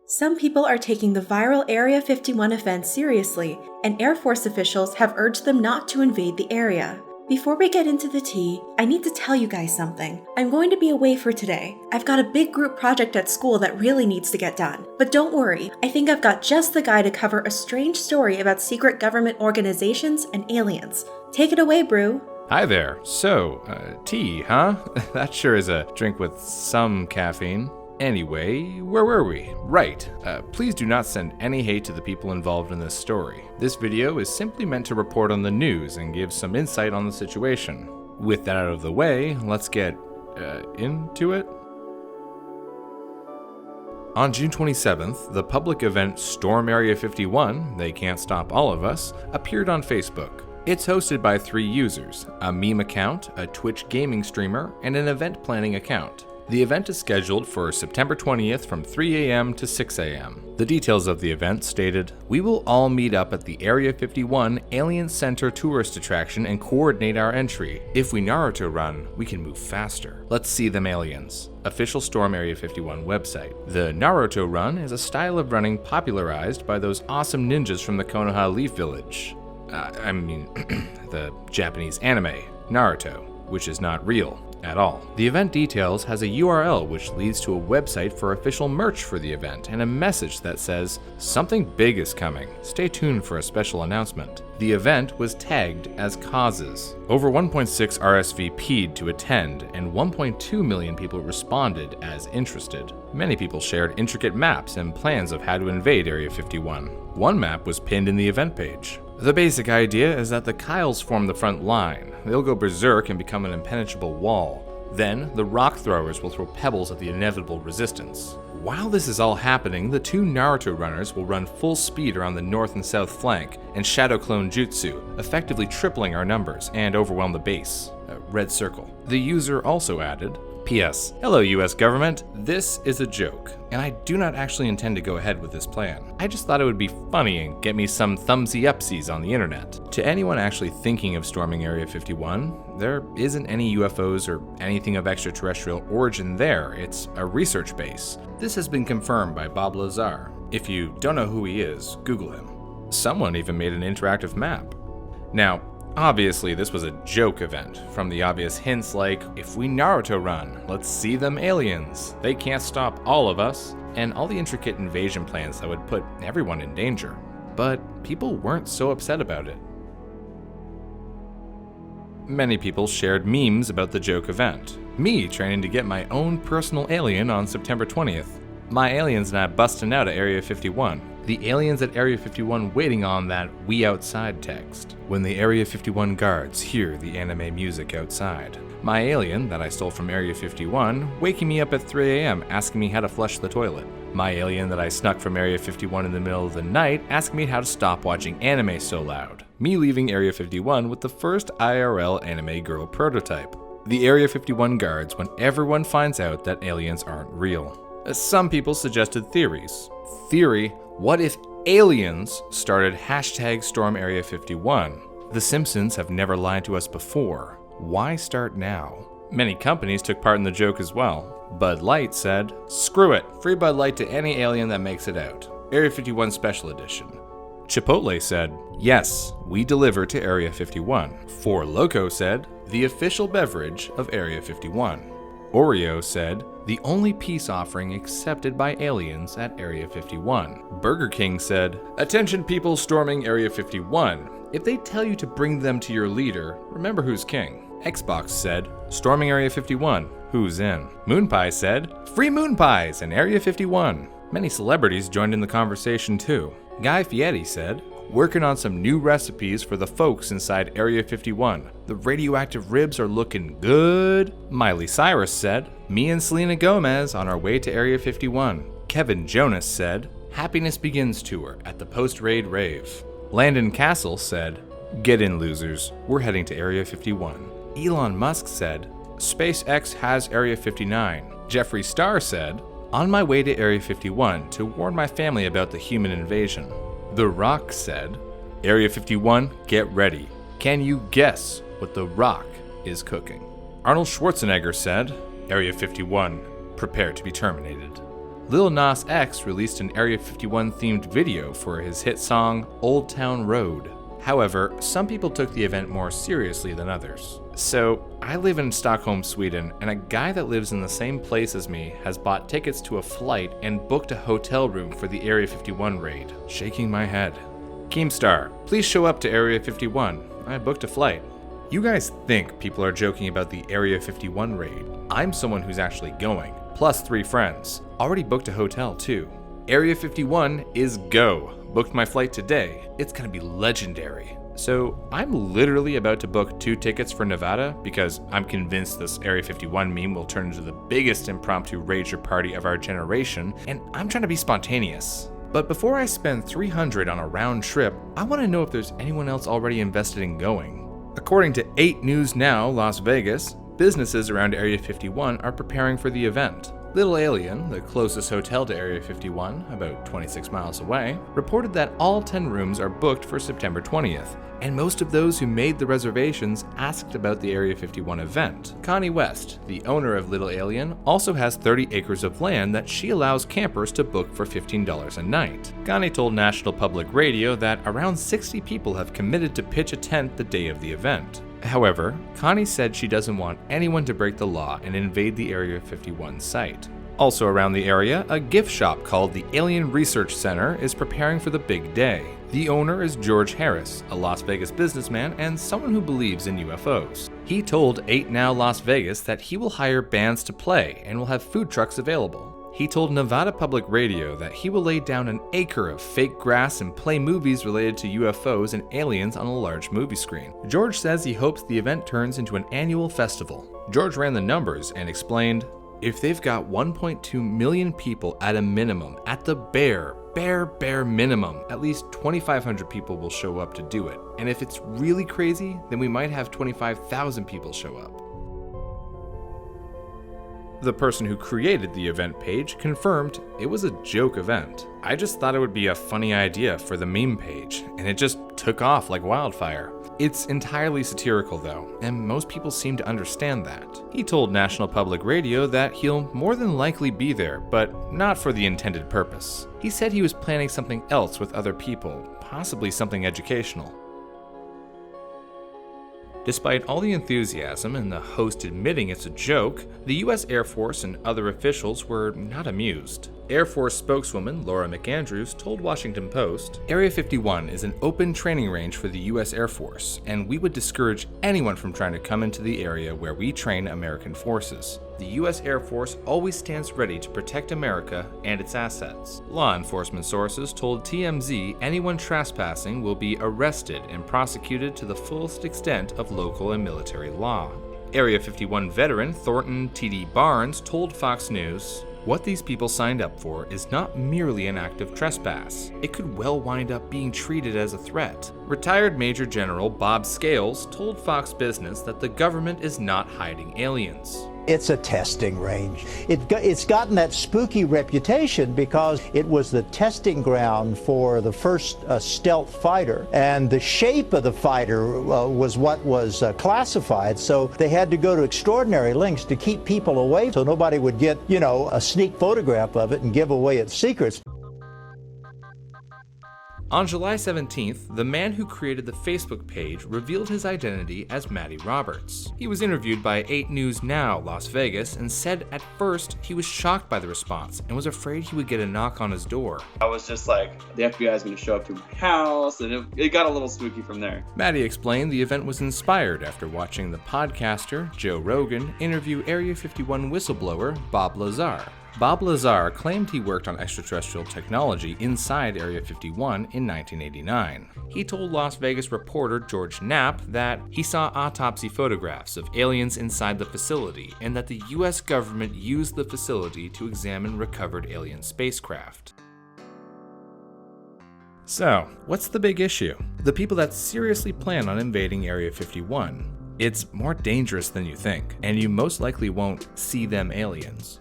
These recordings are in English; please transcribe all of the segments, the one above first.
Some people are taking the viral Area 51 event seriously, and Air Force officials have urged them not to invade the area. Before we get into the tea, I need to tell you guys something. I'm going to be away for today. I've got a big group project at school that really needs to get done. But don't worry, I think I've got just the guy to cover a strange story about secret government organizations and aliens. Take it away, Brew. Hi there. So, tea, huh? That sure is a drink with some caffeine. Anyway, where were we? Right. Please do not send any hate to the people involved in this story. This video is simply meant to report on the news and give some insight on the situation. With that out of the way, let's get into it. On June 27th, the public event Storm Area 51, They Can't Stop All of Us, appeared on Facebook. It's hosted by 3 users, a meme account, a Twitch gaming streamer, and an event planning account. The event is scheduled for September 20th from 3 a.m. to 6 a.m. The details of the event stated, "We will all meet up at the Area 51 Alien Center tourist attraction and coordinate our entry. If we Naruto run, we can move faster. Let's see them aliens." Official Storm Area 51 website. The Naruto run is a style of running popularized by those awesome ninjas from the Konoha Leaf Village. The Japanese anime, Naruto, which is not real at all. The event details has a URL which leads to a website for official merch for the event and a message that says, "Something big is coming. Stay tuned for a special announcement." The event was tagged as causes. Over 1.6 RSVP'd to attend, and 1.2 million people responded as interested. Many people shared intricate maps and plans of how to invade Area 51. One map was pinned in the event page. The basic idea is that the Kyles form the front line. They'll go berserk and become an impenetrable wall. Then, the rock throwers will throw pebbles at the inevitable resistance. While this is all happening, the 2 Naruto runners will run full speed around the north and south flank and shadow clone jutsu, effectively tripling our numbers and overwhelm the base. Red circle. The user also added, "P.S. Hello, US government. This is a joke, and I do not actually intend to go ahead with this plan. I just thought it would be funny and get me some thumbsy-upsies on the internet." To anyone actually thinking of storming Area 51, there isn't any UFOs or anything of extraterrestrial origin there. It's a research base. This has been confirmed by Bob Lazar. If you don't know who he is, Google him. Someone even made an interactive map. Now, obviously, this was a joke event, from the obvious hints like, "If we Naruto run, let's see them aliens. They can't stop all of us," and all the intricate invasion plans that would put everyone in danger. But people weren't so upset about it. Many people shared memes about the joke event. Me training to get my own personal alien on September 20th. My aliens not busting out at Area 51. The aliens at Area 51 waiting on that "we outside" text. When the Area 51 guards hear the anime music outside. My alien that I stole from Area 51 waking me up at 3 a.m. asking me how to flush the toilet. My alien that I snuck from Area 51 in the middle of the night asking me how to stop watching anime so loud. Me leaving Area 51 with the first IRL anime girl prototype. The Area 51 guards when everyone finds out that aliens aren't real. Some people suggested theories. Theory, what if aliens started #StormArea51? The Simpsons have never lied to us before. Why start now? Many companies took part in the joke as well. Bud Light said, "Screw it, free Bud Light to any alien that makes it out. Area 51 Special Edition." Chipotle said, "Yes, we deliver to Area 51. Four Loko said, "The official beverage of Area 51. Oreo said, "The only peace offering accepted by aliens at Area 51. Burger King said, "Attention people storming Area 51. If they tell you to bring them to your leader, remember who's king." Xbox said, "Storming Area 51. Who's in?" Moonpie said, "Free moon pies in Area 51. Many celebrities joined in the conversation too. Guy Fieri said, "Working on some new recipes for the folks inside Area 51. The radioactive ribs are looking good." Miley Cyrus said, "Me and Selena Gomez on our way to Area 51. Kevin Jonas said, "Happiness Begins tour at the post-raid rave." Landon Castle said, "Get in, losers. We're heading to Area 51. Elon Musk said, "SpaceX has Area 59. Jeffree Star said, "On my way to Area 51 to warn my family about the human invasion." The Rock said, "Area 51, get ready. Can you guess what The Rock is cooking?" Arnold Schwarzenegger said, "Area 51, prepare to be terminated." Lil Nas X released an Area 51 themed video for his hit song Old Town Road. However, some people took the event more seriously than others. So, I live in Stockholm, Sweden, and a guy that lives in the same place as me has bought tickets to a flight and booked a hotel room for the Area 51 raid. Shaking my head. Keemstar, please show up to Area 51. I booked a flight. You guys think people are joking about the Area 51 raid. I'm someone who's actually going, plus 3 friends. Already booked a hotel too. Area 51 is go. Booked my flight today. It's gonna be legendary. So I'm literally about to book 2 tickets for Nevada because I'm convinced this Area 51 meme will turn into the biggest impromptu rager party of our generation, and I'm trying to be spontaneous. But before I spend $300 on a round trip, I want to know if there's anyone else already invested in going. According to 8 News Now Las Vegas, businesses around Area 51 are preparing for the event. Little Alien, the closest hotel to Area 51, about 26 miles away, reported that all 10 rooms are booked for September 20th, and most of those who made the reservations asked about the Area 51 event. Connie West, the owner of Little Alien, also has 30 acres of land that she allows campers to book for $15 a night. Connie told National Public Radio that around 60 people have committed to pitch a tent the day of the event. However, Connie said she doesn't want anyone to break the law and invade the Area 51 site. Also around the area, a gift shop called the Alien Research Center is preparing for the big day. The owner is George Harris, a Las Vegas businessman and someone who believes in UFOs. He told 8 Now Las Vegas that he will hire bands to play and will have food trucks available. He told Nevada Public Radio that he will lay down an acre of fake grass and play movies related to UFOs and aliens on a large movie screen. George says he hopes the event turns into an annual festival. George ran the numbers and explained, if they've got 1.2 million people at a minimum, at the bare minimum, at least 2,500 people will show up to do it. And if it's really crazy, then we might have 25,000 people show up. The person who created the event page confirmed it was a joke event. I just thought it would be a funny idea for the meme page, and it just took off like wildfire. It's entirely satirical though, and most people seem to understand that. He told National Public Radio that he'll more than likely be there, but not for the intended purpose. He said he was planning something else with other people, possibly something educational. Despite all the enthusiasm and the host admitting it's a joke, the US Air Force and other officials were not amused. Air Force spokeswoman Laura McAndrews told Washington Post, Area 51 is an open training range for the US Air Force, and we would discourage anyone from trying to come into the area where we train American forces. The US Air Force always stands ready to protect America and its assets. Law enforcement sources told TMZ anyone trespassing will be arrested and prosecuted to the fullest extent of local and military law. Area 51 veteran Thornton T.D. Barnes told Fox News, what these people signed up for is not merely an act of trespass. It could well wind up being treated as a threat. Retired Major General Bob Scales told Fox Business that the government is not hiding aliens. It's a testing range. It's gotten that spooky reputation because it was the testing ground for the first stealth fighter, and the shape of the fighter was what was classified, so they had to go to extraordinary lengths to keep people away so nobody would get, a sneak photograph of it and give away its secrets. On July 17th, the man who created the Facebook page revealed his identity as Matty Roberts. He was interviewed by 8 News Now Las Vegas and said at first he was shocked by the response and was afraid he would get a knock on his door. I was just like, the FBI is going to show up to my house, and it got a little spooky from there. Matty explained the event was inspired after watching the podcaster Joe Rogan interview Area 51 whistleblower Bob Lazar. Bob Lazar claimed he worked on extraterrestrial technology inside Area 51 in 1989. He told Las Vegas reporter George Knapp that he saw autopsy photographs of aliens inside the facility and that the US government used the facility to examine recovered alien spacecraft. So, what's the big issue? The people that seriously plan on invading Area 51. It's more dangerous than you think, and you most likely won't see them aliens.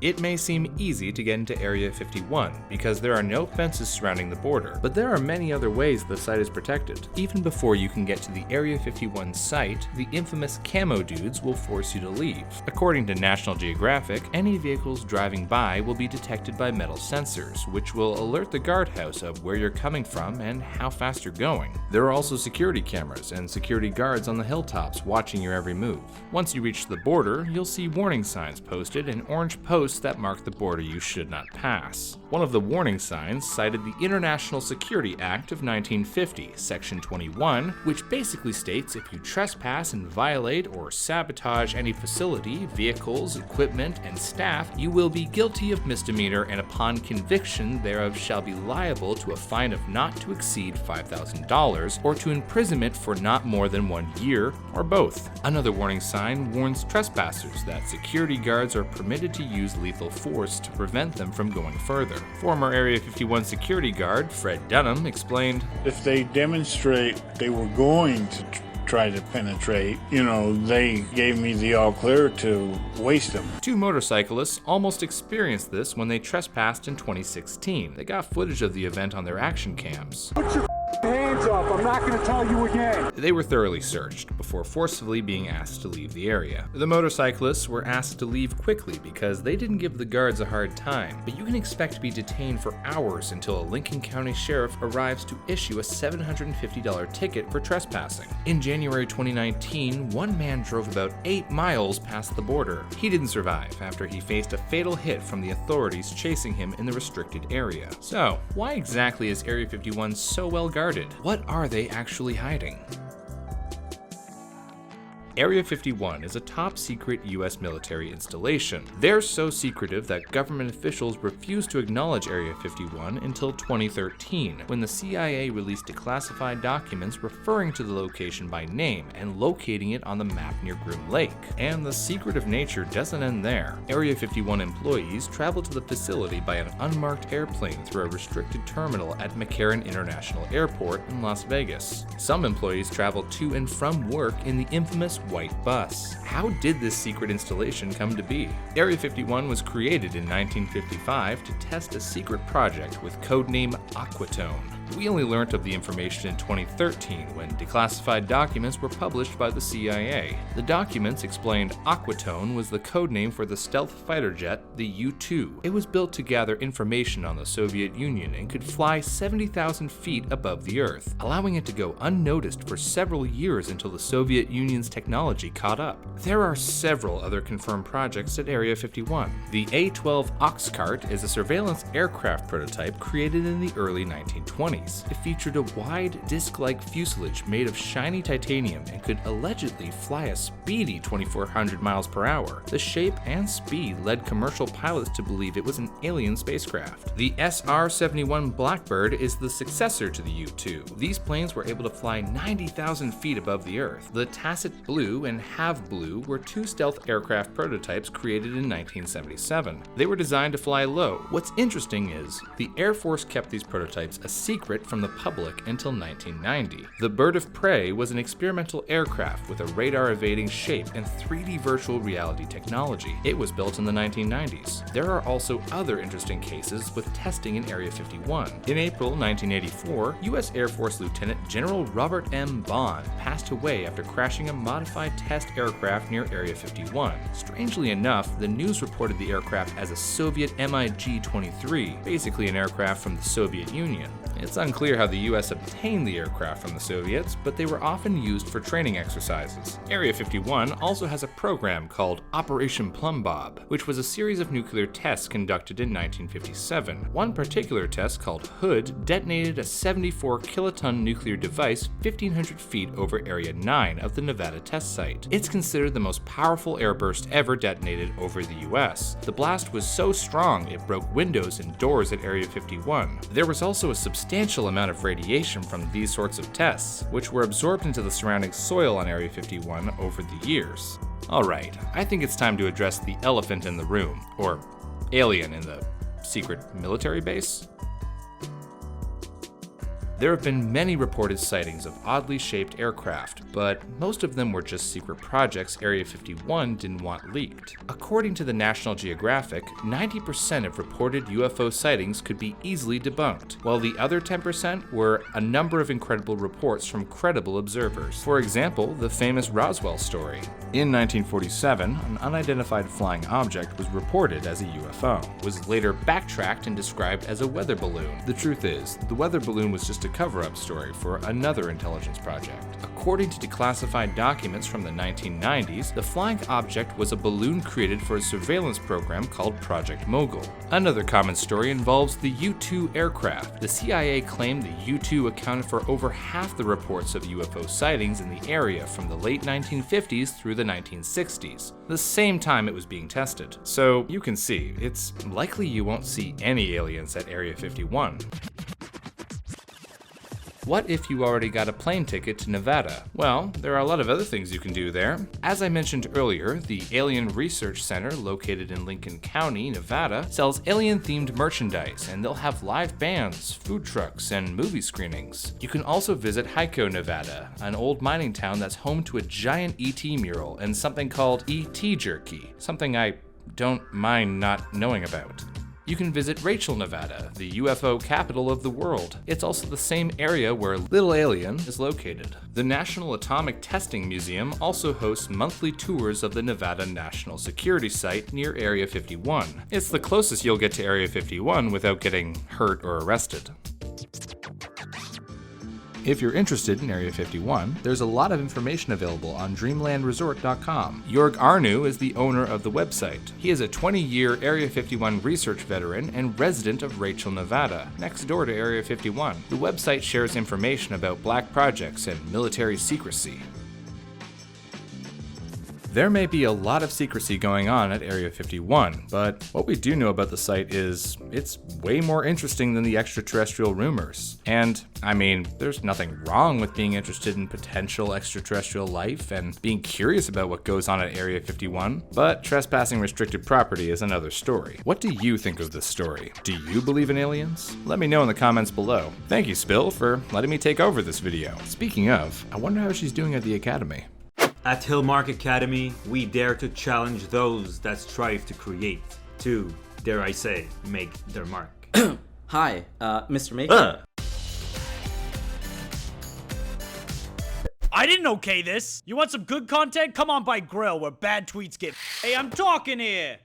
It may seem easy to get into Area 51 because there are no fences surrounding the border, but there are many other ways the site is protected. Even before you can get to the Area 51 site, the infamous camo dudes will force you to leave. According to National Geographic, any vehicles driving by will be detected by metal sensors, which will alert the guardhouse of where you're coming from and how fast you're going. There are also security cameras and security guards on the hilltops watching your every move. Once you reach the border, you'll see warning signs posted and orange posts that mark the border you should not pass. One of the warning signs cited the International Security Act of 1950, Section 21, which basically states if you trespass and violate or sabotage any facility, vehicles, equipment, and staff, you will be guilty of misdemeanor and upon conviction thereof shall be liable to a fine of not to exceed $5,000 or to imprisonment for not more than 1 year, or both. Another warning sign warns trespassers that security guards are permitted to use lethal force to prevent them from going further. Former Area 51 security guard Fred Dunham explained, "If they demonstrate they were going to try to penetrate, they gave me the all clear to waste them." Two motorcyclists almost experienced this when they trespassed in 2016. They got footage of the event on their action cams. Put your hands up, I'm not going to tell you again. They were thoroughly searched before forcibly being asked to leave the area. The motorcyclists were asked to leave quickly because they didn't give the guards a hard time, but you can expect to be detained for hours until a Lincoln County sheriff arrives to issue a $750 ticket for trespassing. In January 2019, one man drove about 8 miles past the border. He didn't survive after he faced a fatal hit from the authorities chasing him in the restricted area. So, why exactly is Area 51 so well guarded? What are they actually hiding? Area 51 is a top-secret U.S. military installation. They're so secretive that government officials refused to acknowledge Area 51 until 2013, when the CIA released declassified documents referring to the location by name and locating it on the map near Groom Lake. And the secretive nature doesn't end there. Area 51 employees travel to the facility by an unmarked airplane through a restricted terminal at McCarran International Airport in Las Vegas. Some employees travel to and from work in the infamous white bus. How did this secret installation come to be? Area 51 was created in 1955 to test a secret project with codename Aquatone. We only learnt of the information in 2013 when declassified documents were published by the CIA. The documents explained Aquatone was the codename for the stealth fighter jet, the U-2. It was built to gather information on the Soviet Union and could fly 70,000 feet above the Earth, allowing it to go unnoticed for several years until the Soviet Union's technology caught up. There are several other confirmed projects at Area 51. The A-12 Oxcart is a surveillance aircraft prototype created in the early 1920s. It featured a wide, disc-like fuselage made of shiny titanium and could allegedly fly a speedy 2,400 miles per hour. The shape and speed led commercial pilots to believe it was an alien spacecraft. The SR-71 Blackbird is the successor to the U-2. These planes were able to fly 90,000 feet above the Earth. The Tacit Blue and Have Blue were two stealth aircraft prototypes created in 1977. They were designed to fly low. What's interesting is, the Air Force kept these prototypes a secret from the public until 1990. The Bird of Prey was an experimental aircraft with a radar-evading shape and 3D virtual reality technology. It was built in the 1990s. There are also other interesting cases with testing in Area 51. In April 1984, U.S. Air Force Lieutenant General Robert M. Bond passed away after crashing a modified test aircraft near Area 51. Strangely enough, the news reported the aircraft as a Soviet MiG-23, basically an aircraft from the Soviet Union. It's unclear how the US obtained the aircraft from the Soviets, but they were often used for training exercises. Area 51 also has a program called Operation Plum Bob, which was a series of nuclear tests conducted in 1957. One particular test, called Hood, detonated a 74-kiloton nuclear device 1,500 feet over Area 9 of the Nevada test site. It's considered the most powerful airburst ever detonated over the US. The blast was so strong it broke windows and doors at Area 51. There was also a substantial amount of radiation from these sorts of tests, which were absorbed into the surrounding soil on Area 51 over the years. Alright, I think it's time to address the elephant in the room, or alien in the secret military base. There have been many reported sightings of oddly shaped aircraft, but most of them were just secret projects Area 51 didn't want leaked. According to the National Geographic, 90% of reported UFO sightings could be easily debunked, while the other 10% were a number of incredible reports from credible observers. For example, the famous Roswell story. In 1947, an unidentified flying object was reported as a UFO, was later backtracked and described as a weather balloon. The truth is, the weather balloon was just a cover-up story for another intelligence project. According to declassified documents from the 1990s, the flying object was a balloon created for a surveillance program called Project Mogul. Another common story involves the U-2 aircraft. The CIA claimed the U-2 accounted for over half the reports of UFO sightings in the area from the late 1950s through the 1960s, the same time it was being tested. So you can see, it's likely you won't see any aliens at Area 51. What if you already got a plane ticket to Nevada? Well, there are a lot of other things you can do there. As I mentioned earlier, the Alien Research Center, located in Lincoln County, Nevada, sells alien-themed merchandise, and they'll have live bands, food trucks, and movie screenings. You can also visit Hyco, Nevada, an old mining town that's home to a giant ET mural and something called ET jerky, something I don't mind not knowing about. You can visit Rachel, Nevada, the UFO capital of the world. It's also the same area where Little Alien is located. The National Atomic Testing Museum also hosts monthly tours of the Nevada National Security Site near Area 51. It's the closest you'll get to Area 51 without getting hurt or arrested. If you're interested in Area 51, there's a lot of information available on dreamlandresort.com. Jorg Arnu is the owner of the website. He is a 20-year Area 51 research veteran and resident of Rachel, Nevada, next door to Area 51. The website shares information about black projects and military secrecy. There may be a lot of secrecy going on at Area 51, but what we do know about the site is it's way more interesting than the extraterrestrial rumors. And, I mean, there's nothing wrong with being interested in potential extraterrestrial life and being curious about what goes on at Area 51, but trespassing restricted property is another story. What do you think of this story? Do you believe in aliens? Let me know in the comments below. Thank you, Spill, for letting me take over this video. Speaking of, I wonder how she's doing at the Academy. At Hillmark Academy, we dare to challenge those that strive to create, to, dare I say, make their mark. Hi, Mr. Maker. I didn't okay this. You want some good content? Come on by Grill, where bad tweets get. Hey, I'm talking here.